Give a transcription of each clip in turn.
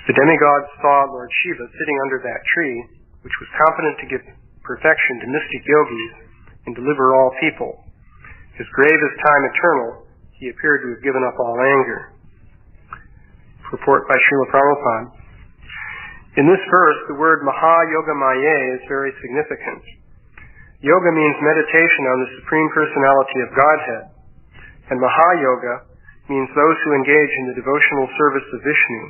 The demigods saw Lord Shiva sitting under that tree, which was competent to give perfection to mystic yogis and deliver all people. His grave is time eternal. He appeared to have given up all anger. Report by Śrīla Prabhupāda. In this verse, the word Maha-yoga-maya is very significant. Yoga means meditation on the Supreme Personality of Godhead, and Maha-yoga means those who engage in the devotional service of Vishnu.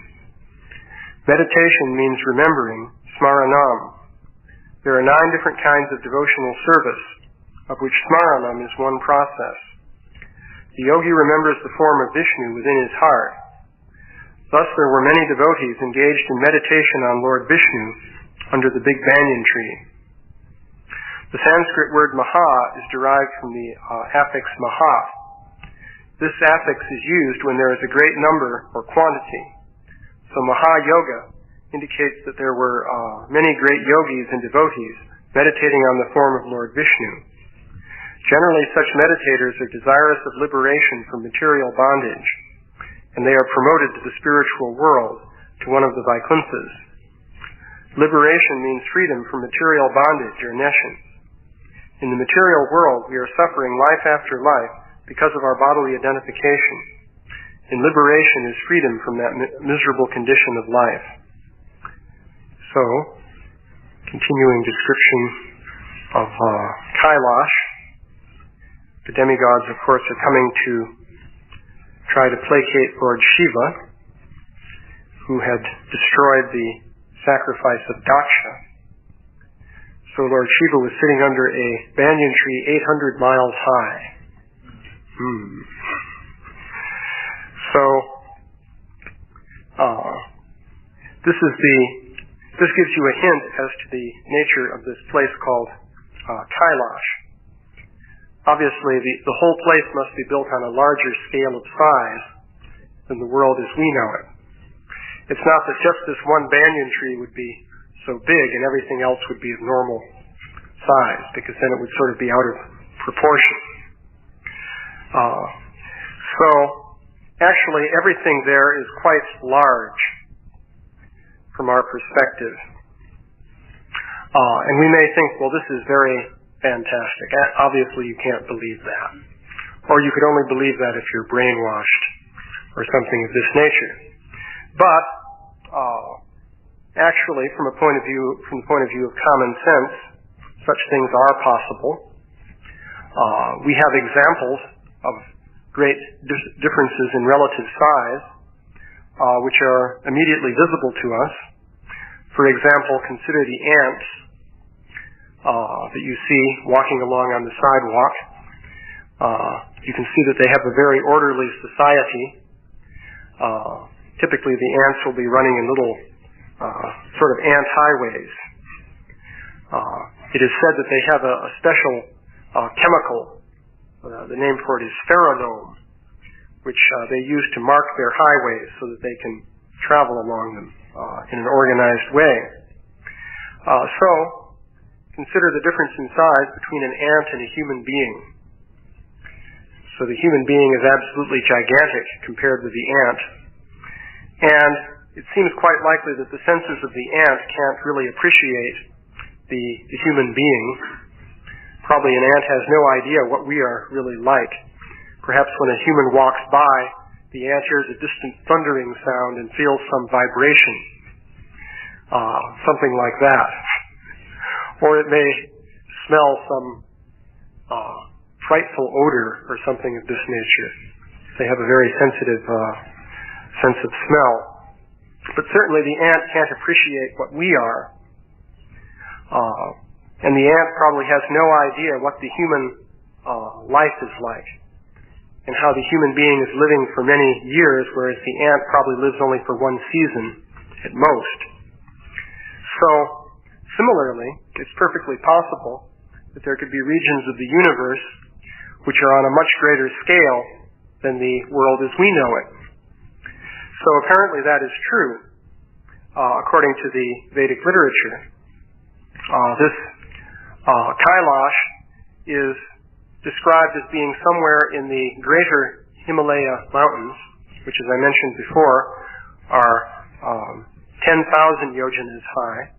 Meditation means remembering, smaranam. There are 9 different kinds of devotional service, of which smaranam is one process. The yogi remembers the form of Vishnu within his heart. Thus there were many devotees engaged in meditation on Lord Vishnu under the big banyan tree. The Sanskrit word maha is derived from the affix maha. This affix is used when there is a great number or quantity. So Maha-yoga indicates that there were many great yogis and devotees meditating on the form of Lord Vishnu. Generally, such meditators are desirous of liberation from material bondage, and they are promoted to the spiritual world, to one of the Vaikunthas. Liberation means freedom from material bondage or nescience. In the material world, we are suffering life after life because of our bodily identification. And liberation is freedom from that miserable condition of life. So, continuing description of Kailash. The demigods, of course, are coming to try to placate Lord Shiva, who had destroyed the sacrifice of Daksha. So Lord Shiva was sitting under a banyan tree 800 miles high. So, this gives you a hint as to the nature of this place called Kailash. Obviously, the whole place must be built on a larger scale of size than the world as we know it. It's not that just this one banyan tree would be so big and everything else would be of normal size, because then it would sort of be out of proportion. So, actually, everything there is quite large from our perspective. And we may think, well, this is very fantastic. Obviously, you can't believe that. Or you could only believe that if you're brainwashed or something of this nature. But, actually, from the point of view of common sense, such things are possible. We have examples of great differences in relative size, which are immediately visible to us. For example, consider the ants that you see walking along on the sidewalk. You can see that they have a very orderly society. Typically, the ants will be running in little sort of ant highways. It is said that they have a special chemical. The name for it is pheromone, which they use to mark their highways so that they can travel along them in an organized way. So, consider the difference in size between an ant and a human being. So the human being is absolutely gigantic compared with the ant. And it seems quite likely that the senses of the ant can't really appreciate the human being. Probably an ant has no idea what we are really like. Perhaps when a human walks by, the ant hears a distant thundering sound and feels some vibration. Something like that. Or it may smell some frightful odor or something of this nature. They have a very sensitive sense of smell. But certainly the ant can't appreciate what we are. And the ant probably has no idea what the human life is like, and how the human being is living for many years, whereas the ant probably lives only for one season at most. So, similarly, it's perfectly possible that there could be regions of the universe which are on a much greater scale than the world as we know it. So apparently that is true, according to the Vedic literature. This Kailash is described as being somewhere in the greater Himalaya mountains, which, as I mentioned before, are 10,000 yojanas high.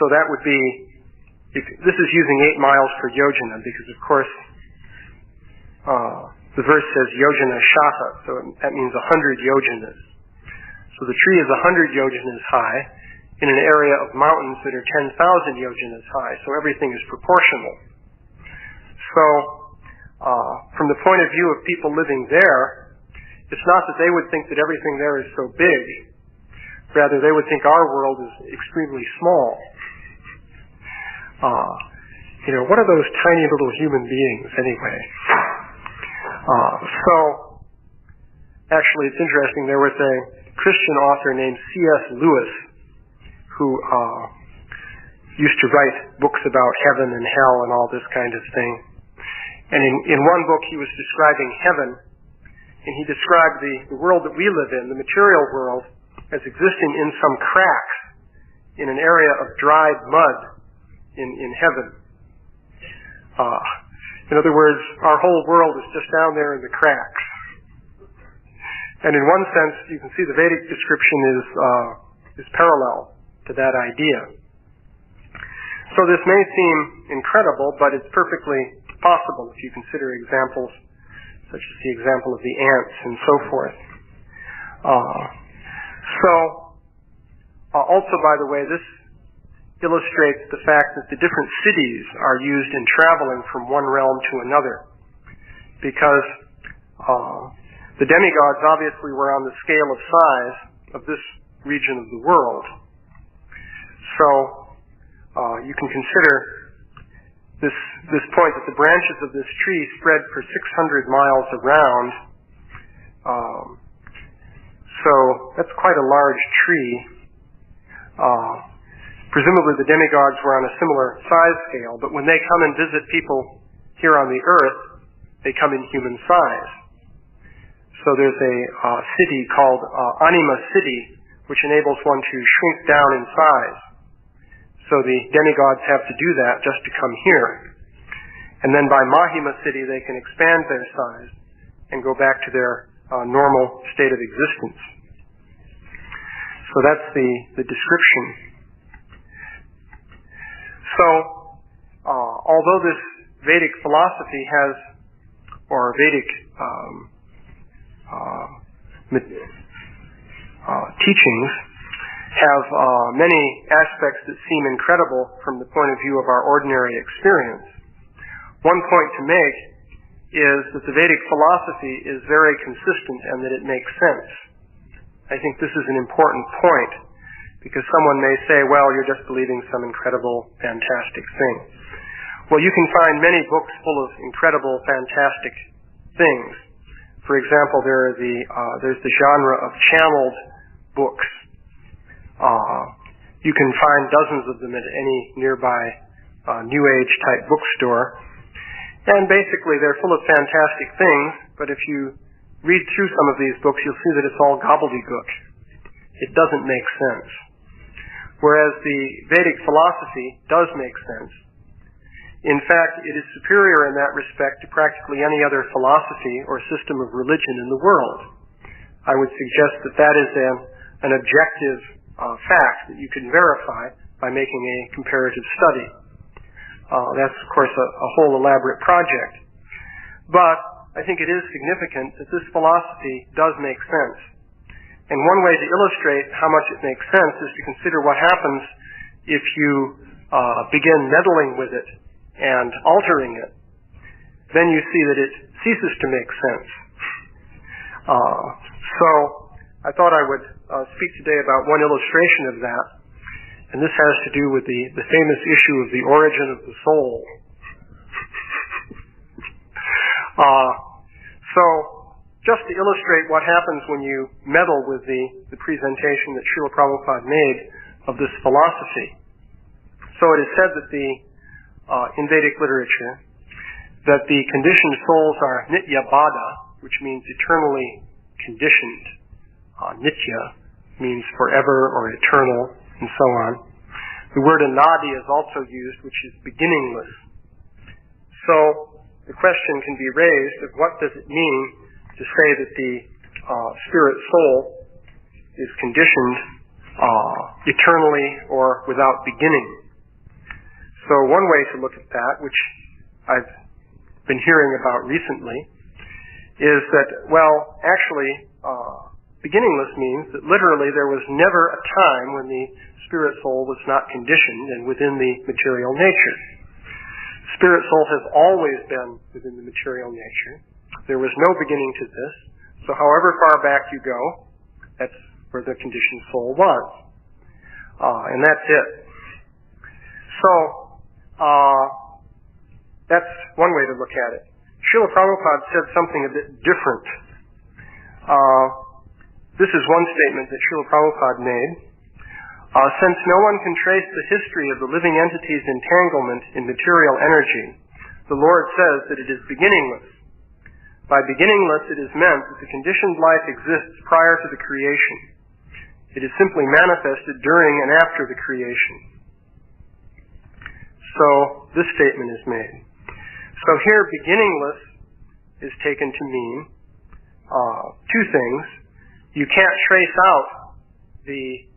So that would be, this is using 8 miles per yojana because, of course, the verse says yojana shata, so that means 100 yojanas. So the tree is 100 yojanas high in an area of mountains that are 10,000 yojanas high, so everything is proportional. So, from the point of view of people living there, it's not that they would think that everything there is so big. Rather, they would think our world is extremely small. What are those tiny little human beings anyway? Actually, it's interesting. There was a Christian author named C.S. Lewis who used to write books about heaven and hell and all this kind of thing. And in one book he was describing heaven, and he described the world that we live in, the material world, as existing in some cracks in an area of dried mud in heaven. In other words, our whole world is just down there in the cracks. And in one sense, you can see the Vedic description is parallel to that idea. So this may seem incredible, but it's perfectly possible if you consider examples such as the example of the ants and so forth. Also, by the way, this illustrates the fact that the different cities are used in traveling from one realm to another, because the demigods obviously were on the scale of size of this region of the world. So you can consider this point that the branches of this tree spread for 600 miles around. So that's quite a large tree. Presumably the demigods were on a similar size scale, but when they come and visit people here on the earth, they come in human size. So there's a city called Anima City, which enables one to shrink down in size. So the demigods have to do that just to come here. And then by Mahima City, they can expand their size and go back to their normal state of existence. So that's the description. So, although this Vedic philosophy has, or Vedic teachings have many aspects that seem incredible from the point of view of our ordinary experience, one point to make is that the Vedic philosophy is very consistent and that it makes sense. I think this is an important point, because someone may say, well, you're just believing some incredible, fantastic thing. Well, you can find many books full of incredible, fantastic things. For example, there's the genre of channeled books. You can find dozens of them at any nearby New Age type bookstore. And basically they're full of fantastic things, but if you read through some of these books, you'll see that it's all gobbledygook. It doesn't make sense. Whereas the Vedic philosophy does make sense. In fact, it is superior in that respect to practically any other philosophy or system of religion in the world. I would suggest that that is an objective fact that you can verify by making a comparative study. That's, of course, a whole elaborate project. But I think it is significant that this philosophy does make sense. And one way to illustrate how much it makes sense is to consider what happens if you begin meddling with it and altering it. Then you see that it ceases to make sense. So I thought I would speak today about one illustration of that, and this has to do with the famous issue of the origin of the soul. So just to illustrate what happens when you meddle with the presentation that Śrīla Prabhupāda made of this philosophy. So it is said that in Vedic literature, that the conditioned souls are nitya bada, which means eternally conditioned. Nitya means forever or eternal, and so on. The word anadi is also used, which is beginningless. So the question can be raised of what does it mean to say that the spirit soul is conditioned eternally or without beginning. So one way to look at that, which I've been hearing about recently, is that, well, actually, beginningless means that literally there was never a time when the spirit soul was not conditioned and within the material nature. Spirit soul has always been within the material nature. There was no beginning to this. So however far back you go, that's where the conditioned soul was. And that's it. So, that's one way to look at it. Śrīla Prabhupāda said something a bit different. This is one statement that Śrīla Prabhupāda made. Since no one can trace the history of the living entity's entanglement in material energy, the Lord says that it is beginningless. By beginningless, it is meant that the conditioned life exists prior to the creation. It is simply manifested during and after the creation. So, this statement is made. So here, beginningless is taken to mean two things. You can't trace out the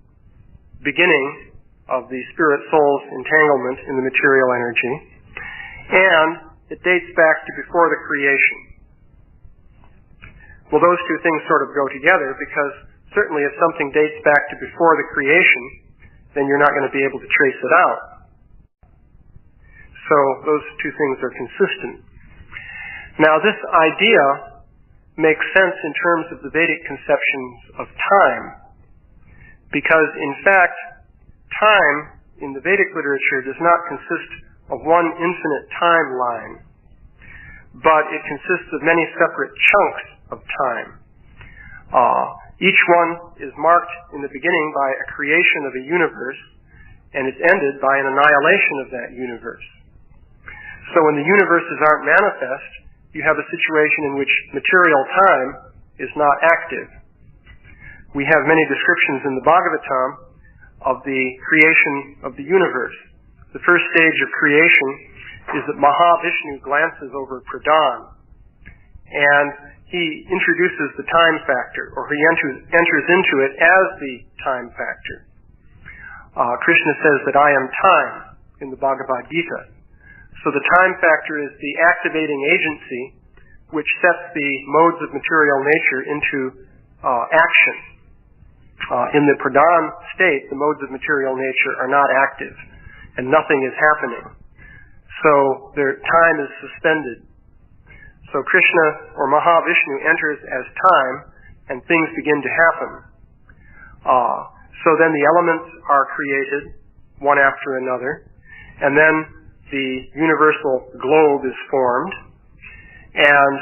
beginning of the spirit soul's entanglement in the material energy, and it dates back to before the creation. Well, those two things sort of go together, because certainly if something dates back to before the creation, then you're not going to be able to trace it out. So those two things are consistent. Now, this idea makes sense in terms of the Vedic conceptions of time, because in fact, time in the Vedic literature does not consist of one infinite timeline, but it consists of many separate chunks of time. Each one is marked in the beginning by a creation of a universe, and it's ended by an annihilation of that universe. So when the universes aren't manifest, you have a situation in which material time is not active. We have many descriptions in the Bhagavatam of the creation of the universe. The first stage of creation is that Mahavishnu glances over Pradhan, and he introduces the time factor, or he enters into it as the time factor. Krishna says that I am time in the Bhagavad Gita. So the time factor is the activating agency which sets the modes of material nature into action. In the Pradhan state, the modes of material nature are not active, and nothing is happening. So their time is suspended. So Krishna or Mahavishnu enters as time, and things begin to happen. So then the elements are created, one after another, and then the universal globe is formed, and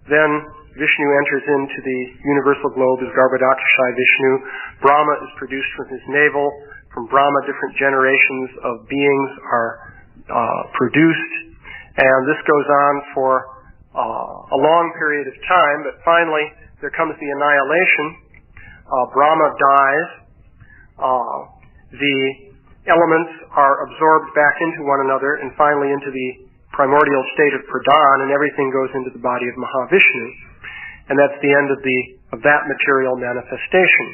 then Vishnu enters into the universal globe as Garbhodakshai Vishnu. Brahma is produced from his navel. From Brahma, different generations of beings are produced, and this goes on for a long period of time, but finally there comes the annihilation. Brahma dies. The elements are absorbed back into one another and finally into the primordial state of Pradhan, and everything goes into the body of Mahavishnu. And that's the end of that material manifestation.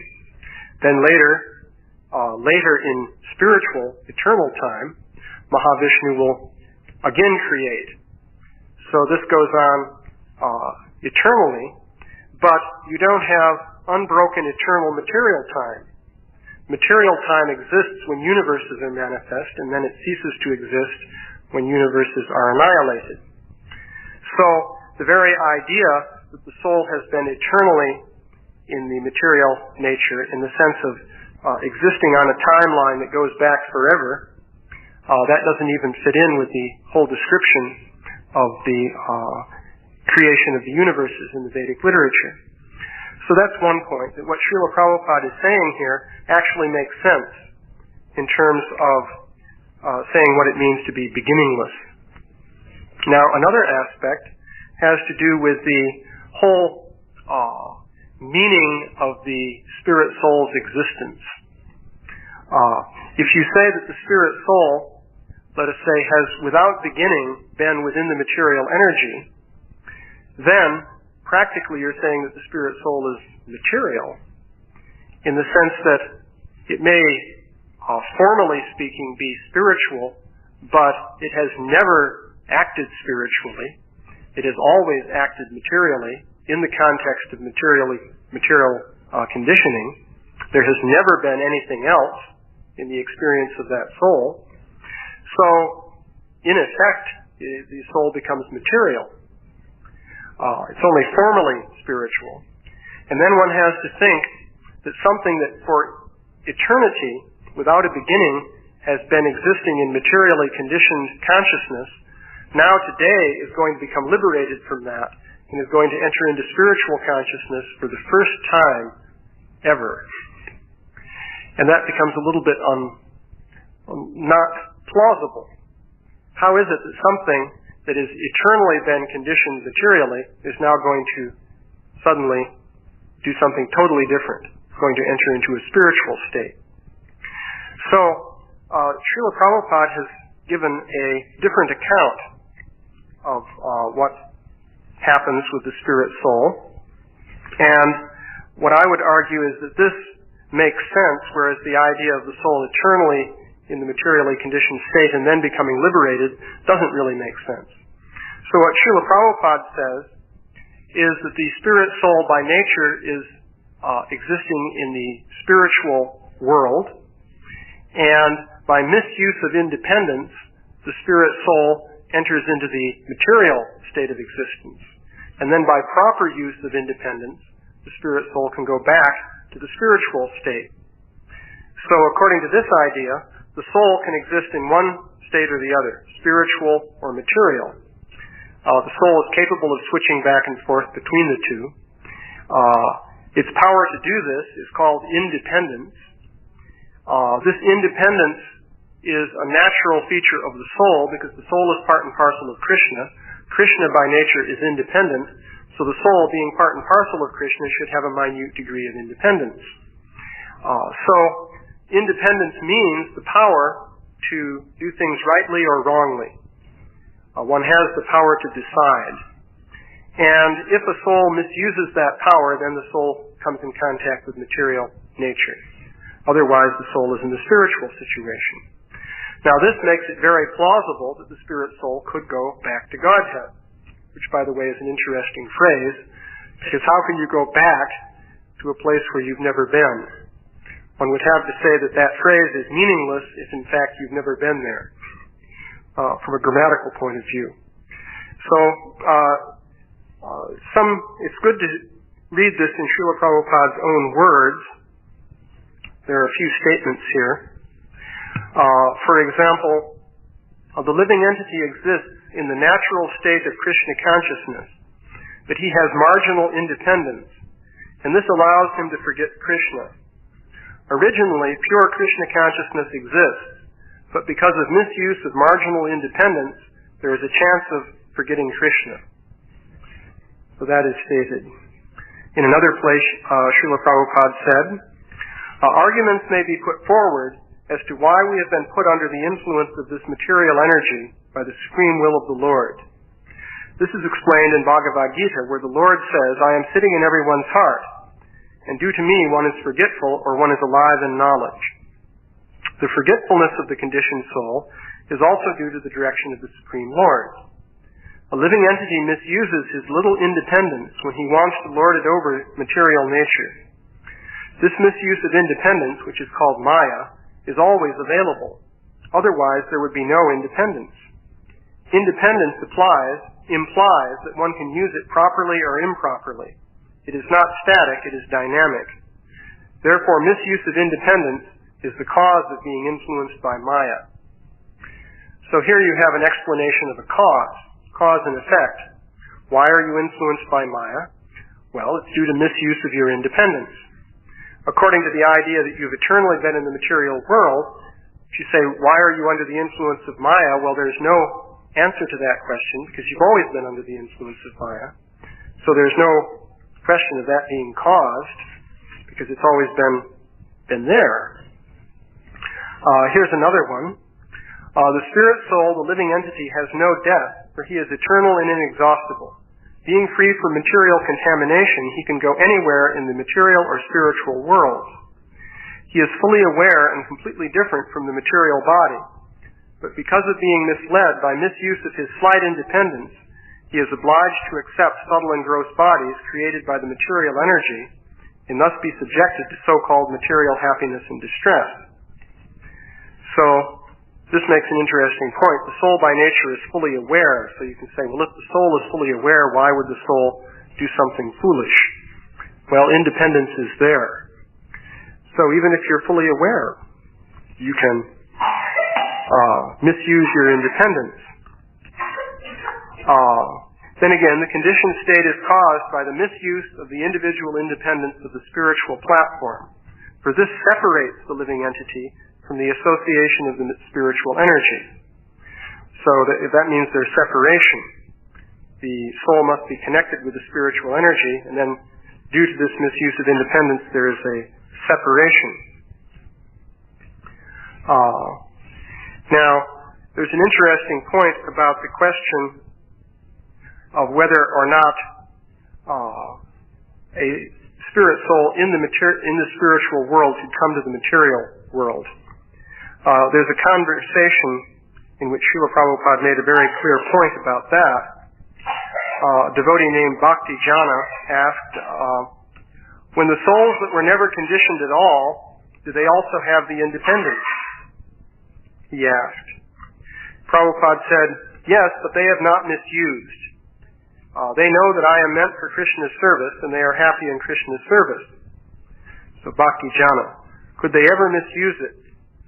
Then later in spiritual, eternal time, Mahavishnu will again create. So this goes on eternally, but you don't have unbroken eternal material time. Material time exists when universes are manifest, and then it ceases to exist when universes are annihilated. So the very idea that the soul has been eternally in the material nature, in the sense of existing on a timeline that goes back forever, that doesn't even fit in with the whole description of the creation of the universes in the Vedic literature. So that's one point, that what Śrīla Prabhupāda is saying here actually makes sense in terms of saying what it means to be beginningless. Now, another aspect has to do with the whole meaning of the spirit soul's existence. If you say that the spirit soul, let us say, has without beginning been within the material energy, then practically you're saying that the spirit soul is material, in the sense that it may formally speaking, be spiritual, but it has never acted spiritually. It has always acted materially in the context of material conditioning. There has never been anything else in the experience of that soul. So, in effect, the soul becomes material. It's only formally spiritual. And then one has to think that something that for eternity, without a beginning, has been existing in materially conditioned consciousness, now today is going to become liberated from that and is going to enter into spiritual consciousness for the first time ever. And that becomes a little bit not plausible. How is it that something that has eternally been conditioned materially is now going to suddenly do something totally different? It's going to enter into a spiritual state. So, Śrīla Prabhupāda has given a different account of what happens with the spirit soul. And what I would argue is that this makes sense, whereas the idea of the soul eternally in the materially conditioned state and then becoming liberated doesn't really make sense. So what Śrīla Prabhupāda says is that the spirit soul by nature is existing in the spiritual world, and by misuse of independence, the spirit soul enters into the material state of existence. And then by proper use of independence, the spirit soul can go back to the spiritual state. So according to this idea, the soul can exist in one state or the other, spiritual or material. The soul is capable of switching back and forth between the two. Its power to do this is called independence. This independence is a natural feature of the soul because the soul is part and parcel of Krishna. Krishna by nature is independent, so the soul, being part and parcel of Krishna, should have a minute degree of independence. So independence means the power to do things rightly or wrongly. One has the power to decide. And if a soul misuses that power, then the soul comes in contact with material nature. Otherwise, the soul is in the spiritual situation. Now, this makes it very plausible that the spirit soul could go back to Godhead, which, by the way, is an interesting phrase, because how can you go back to a place where you've never been? One would have to say that that phrase is meaningless if, in fact, you've never been there, from a grammatical point of view. So, it's good to read this in Śrīla Prabhupāda's own words. There are a few statements here. For example, the living entity exists in the natural state of Krishna consciousness, but he has marginal independence, and this allows him to forget Krishna. Originally, pure Krishna consciousness exists, but because of misuse of marginal independence, there is a chance of forgetting Krishna. So that is stated. In another place, Śrīla Prabhupada said, arguments may be put forward as to why we have been put under the influence of this material energy by the supreme will of the Lord. This is explained in Bhagavad Gita, where the Lord says, I am sitting in everyone's heart, and due to me one is forgetful or one is alive in knowledge. The forgetfulness of the conditioned soul is also due to the direction of the Supreme Lord. A living entity misuses his little independence when he wants to lord it over material nature. This misuse of independence, which is called Maya, is always available. Otherwise, there would be no independence. Independence implies that one can use it properly or improperly. It is not static, it is dynamic. Therefore, misuse of independence is the cause of being influenced by Maya. So here you have an explanation of a cause and effect. Why are you influenced by Maya? Well, it's due to misuse of your independence. According to the idea that you've eternally been in the material world, if you say, why are you under the influence of Maya? Well, there's no answer to that question because you've always been under the influence of Maya. So there's no question of that being caused because it's always been there. Here's another one. The spirit soul, the living entity, has no death, for he is eternal and inexhaustible. Being free from material contamination, he can go anywhere in the material or spiritual world. He is fully aware and completely different from the material body. But because of being misled by misuse of his slight independence, he is obliged to accept subtle and gross bodies created by the material energy and thus be subjected to so-called material happiness and distress. So, this makes an interesting point. The soul by nature is fully aware. So you can say, well, if the soul is fully aware, why would the soul do something foolish? Well, independence is there. So even if you're fully aware, you can misuse your independence. Then again, the conditioned state is caused by the misuse of the individual independence of the spiritual platform. For this separates the living entity from the association of the spiritual energy. So that means there's separation. The soul must be connected with the spiritual energy, and then due to this misuse of independence, there is a separation. Now, there's an interesting point about the question of whether or not a spirit soul in the spiritual world could come to the material world. There's a conversation in which Śrīla Prabhupāda made a very clear point about that. A devotee named Bhakti Jana asked, when the souls that were never conditioned at all, do they also have the independence? He asked. Prabhupada said, yes, but they have not misused. They know that I am meant for Krishna's service, and they are happy in Krishna's service. So Bhakti Jana, could they ever misuse it?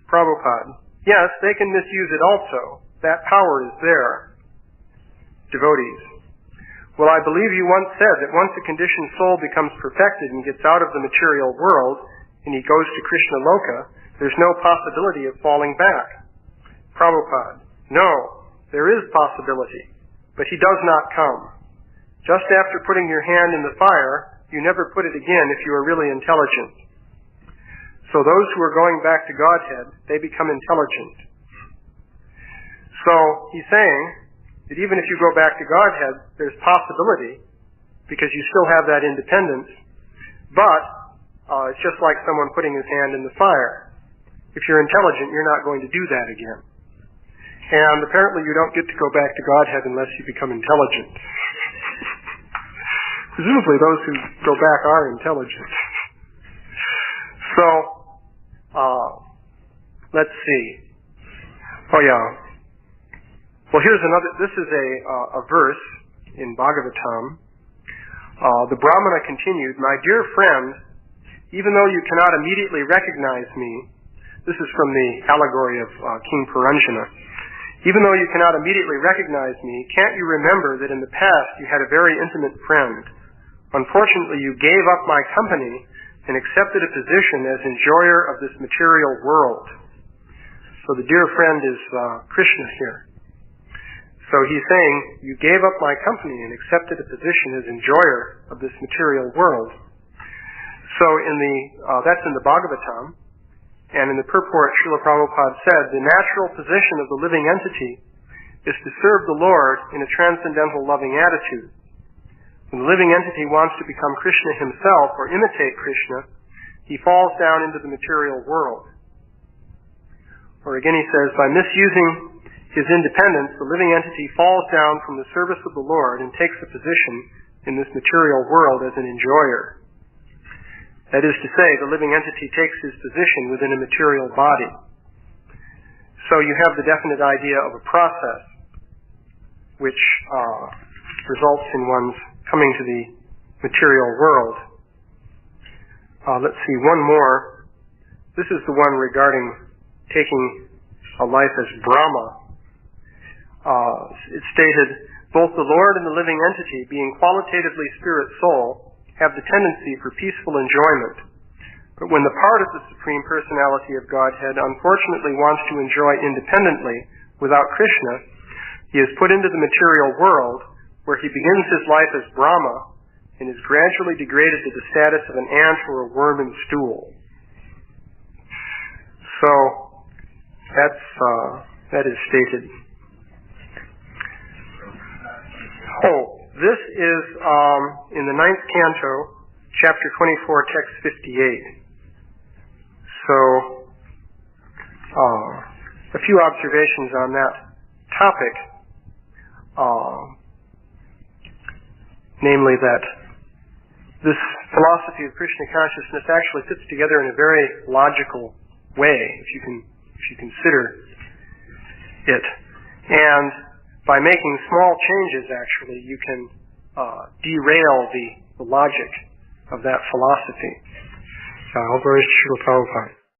Prabhupada, yes, they can misuse it also. That power is there. Devotees, well, I believe you once said that once a conditioned soul becomes perfected and gets out of the material world, and he goes to Krishna Loka, there's no possibility of falling back. Prabhupada, no, there is possibility, but he does not come. Just after putting your hand in the fire, you never put it again if you are really intelligent. So those who are going back to Godhead, they become intelligent. So he's saying that even if you go back to Godhead, there's possibility, because you still have that independence, but it's just like someone putting his hand in the fire. If you're intelligent, you're not going to do that again. And apparently you don't get to go back to Godhead unless you become intelligent. Presumably those who go back are intelligent. So, let's see. Oh yeah. Well, here's another. This is a verse in Bhagavatam. The Brahmana continued, my dear friend, even though you cannot immediately recognize me, this is from the allegory of King Puranjana, even though you cannot immediately recognize me, can't you remember that in the past you had a very intimate friend? Unfortunately, you gave up my company and accepted a position as enjoyer of this material world. So the dear friend is Krishna here. So he's saying, you gave up my company and accepted a position as enjoyer of this material world. So that's in the Bhagavatam, and in the purport, Śrīla Prabhupāda said, the natural position of the living entity is to serve the Lord in a transcendental loving attitude. When the living entity wants to become Krishna himself or imitate Krishna, he falls down into the material world. Or again he says, by misusing his independence, the living entity falls down from the service of the Lord and takes a position in this material world as an enjoyer. That is to say, the living entity takes his position within a material body. So you have the definite idea of a process which results in one's coming to the material world. Let's see, one more. This is the one regarding taking a life as Brahma. It stated, both the Lord and the living entity, being qualitatively spirit soul, have the tendency for peaceful enjoyment. But when the part of the Supreme Personality of Godhead unfortunately wants to enjoy independently, without Krishna, he is put into the material world, where he begins his life as Brahma, and is gradually degraded to the status of an ant or a worm in stool. So, that is stated. Oh, this is in the 9th canto, chapter 24, text 58. So, a few observations on that topic, namely that this philosophy of Krishna consciousness actually fits together in a very logical way, if you consider it. And by making small changes, actually, you can derail the logic of that philosophy. So, all glories to Śrīla Prabhupada.